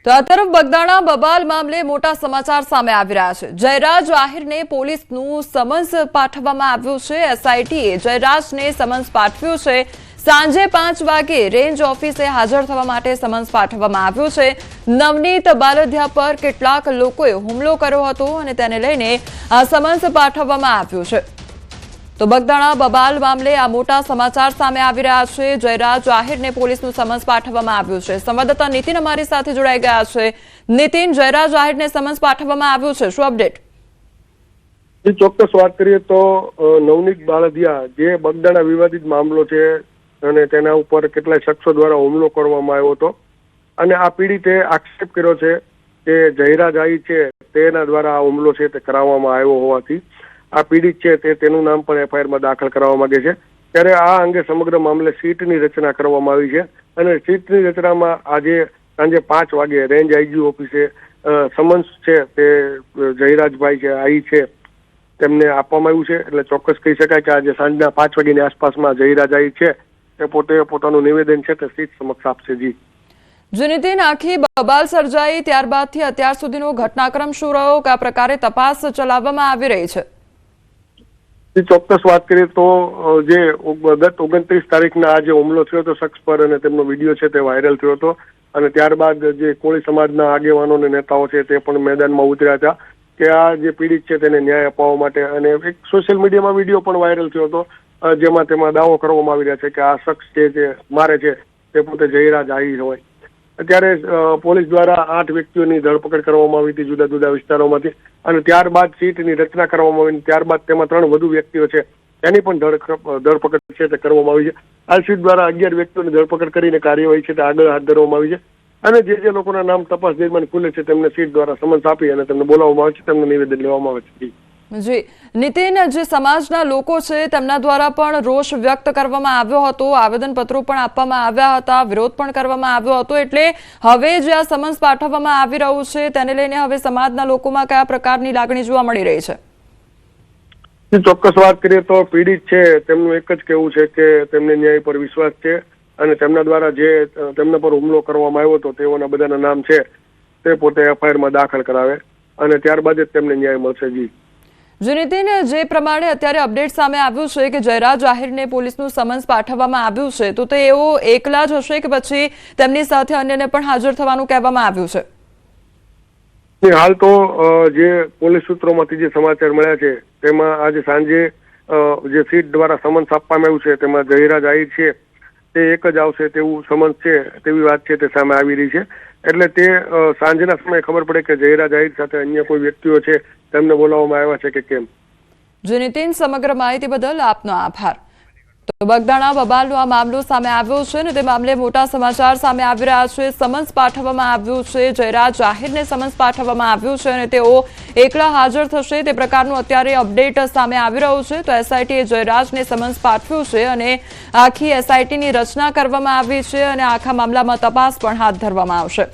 તો આ તરફ બગદાણા બબાલ મામલે મોટા સમાચાર સામે આવી રહ્યા છે। જયરાજ આહિરને પોલીસનું સમન્સ પાઠવવામાં આવ્યું છે। એસઆઈટીએ જયરાજને સમન્સ પાઠવ્યું છે। સાંજે 5 વાગે રેન્જ ઓફિસે હાજર થવા માટે સમન્સ પાઠવવામાં આવ્યું છે। નવનીત બાલદિયા પર કેટલાક લોકોએ હુમલો કર્યો હતો અને તેને લઈને આ સમન્સ પાઠવવામાં આવ્યું છે। તો બગદાણા બબાલ મામલે આ મોટા સમાચાર સામે આવી રહ્યા છે। જયરાજ આહિરને પોલીસનું સમન્સ પાઠવવામાં આવ્યું છે। સંવાદદાતા નીતિન અમારી સાથે જોડાઈ ગયા છે। નીતિન, જયરાજ આહિરને સમન્સ પાઠવવામાં આવ્યું છે, શું અપડેટ? ચોક્કસ વાત કરીએ તો નવનીત બાલદિયા જે બગદાણા વિવાદિત મામલો છે અને તેના ઉપર કેટલાય શખ્સો દ્વારા હુમલો કરવામાં આવ્યો હતો અને આ પીડિતે આક્ષેપ કર્યો છે કે જયરાજ આહિર છે તેના દ્વારા આ હુમલો છે તે કરાવવામાં આવ્યો હોવાથી આ પીડિત છે તેનું નામ પણ એફઆઈઆરમાં દાખલ કરવા માંગે છે। ત્યારે આ અંગે સમગ્ર મામલે સીટની રચના કરવામાં આવી છે અને સીટની રચનામાં આજે સાંજે 5 વાગે રેન્જ આઈજી ઓફિસે સમન્સ છે તે જયરાજભાઈ છે આઈ છે તેમને આપવામાં આવ્યું છે। એટલે ચોક્કસ કહી શકાય કે આજે સાંજના 5 વાગ્યાની આસપાસમાં જયરાજ આઈ છે તે પોતે પોતાનું નિવેદન છે તે સીટ સમક્ષ આપશે। જી નીતિન, આખી બબાલ સર્જાઈ ત્યારબાદથી અત્યાર સુધીનો ઘટનાક્રમ શું રહ્યો, કયા પ્રકારે તપાસ ચલાવવામાં આવી રહી છે? ચોક્કસ વાત કરીએ તો જે ગત 29 તારીખના આ જે હુમલો થયો હતો શખ્સ પર અને તેમનો વિડીયો છે તે વાયરલ થયો હતો અને ત્યારબાદ જે કોળી સમાજના આગેવાનો અને નેતાઓ છે તે પણ મેદાનમાં ઉતર્યા હતા કે આ જે પીડિત છે તેને ન્યાય અપાવવા માટે અને એક સોશિયલ મીડિયામાં વિડીયો પણ વાયરલ થયો હતો જેમાં તેમાં દાવો કરવામાં આવી રહ્યા છે કે આ શખ્સ છે જે મારે છે તે પોતે જયરાજ આહિર હોય। ત્યારે પોલીસ દ્વારા 8 વ્યક્તિઓની ધરપકડ કરવામાં આવી હતી જુદા જુદા વિસ્તારોમાંથી અને ત્યારબાદ સીટની રચના કરવામાં આવી ત્યારબાદ તેમાં 3 વધુ વ્યક્તિઓ છે તેની પણ ધરપકડ છે તે કરવામાં આવી છે। આ સીટ દ્વારા 11 વ્યક્તિઓની ધરપકડ કરીને કાર્યવાહી છે તે આગળ હાથ ધરવામાં આવી છે અને જે લોકોના નામ તપાસ દરમિયાન ખુલે છે તેમને સીટ દ્વારા સમન્સ આપી અને તેમને બોલાવવામાં આવે છે, તેમનું નિવેદન લેવામાં આવે છે। જી નીતિન, જે સમાજના લોકો છે તેમના દ્વારા પણ રોષ વ્યક્ત કરવામાં આવ્યો હતો, આવેદનપત્રો પણ આપવામાં આવ્યા હતા, વિરોધ પણ કરવામાં આવ્યો હતો, એટલે હવે જે આ સમન્સ પાઠવવામાં આવી રહ્યું છે તેને લઈને હવે સમાજના લોકોમાં કયા પ્રકારની લાગણી જોવા મળી રહી છે? ચોક્કસ વાત કરીએ તો પીડિત છે તેમનું એક જ કહેવું છે કે તેમને ન્યાય પર વિશ્વાસ છે અને તેમના દ્વારા જે તેમના પર હુમલો કરવામાં આવ્યો હતો તેઓના બધાના નામ છે તે પોતે એફઆઈઆરમાં દાખલ કરાવે અને ત્યારબાદ જ તેમને ન્યાય મળશે। જી નીતિન, જે પ્રમાણે અત્યારે અપડેટ સામે આવ્યું છે કે જયરાજ આહિરને પોલીસનું સમન્સ પાઠવવામાં આવ્યું છે, તો તે એવો એકલા જ હશે કે પછી તેમની સાથે અન્યને પણ હાજર થવાનું કહેવામાં આવ્યું છે? હાલ તો જે પોલીસ સૂત્રોમાંથી જે સમાચાર મળ્યા છે તેમાં આજે સાંજે જે સીટ દ્વારા સમન્સ આપવામાં આવ્યું છે તેમાં જયરાજ આહિર છે તે એક જ આવશે તેવું સમન્સ છે તેવી વાત છે તે સામે આવી રહી છે। એટલે તે સાંજના સમયે ખબર પડે કે જયરાજ આહિર સાથે અન્ય કોઈ વ્યક્તિઓ છે તેમને બોલાવવામાં આવ્યા છે કે કેમ। જી નીતિન, સમગ્ર માહિતી બદલ આપનો આભાર। તો બગદાણા બબાલનો આ મામલો સામે આવ્યો છે અને તે મામલે મોટા સમાચાર સામે આવી રહ્યા છે। સમન્સ પાઠવવામાં આવ્યું છે, જયરાજ આહિરને સમન્સ પાઠવવામાં આવ્યું છે અને તેઓ એકલા હાજર થશે તે પ્રકારનું અત્યારે અપડેટ સામે આવી રહ્યું છે। તો એસઆઈટીએ જયરાજને સમન્સ પાઠવ્યું છે અને આખી એસઆઈટીની રચના કરવામાં આવી છે અને આખા મામલામાં તપાસ પણ હાથ ધરવામાં આવશે।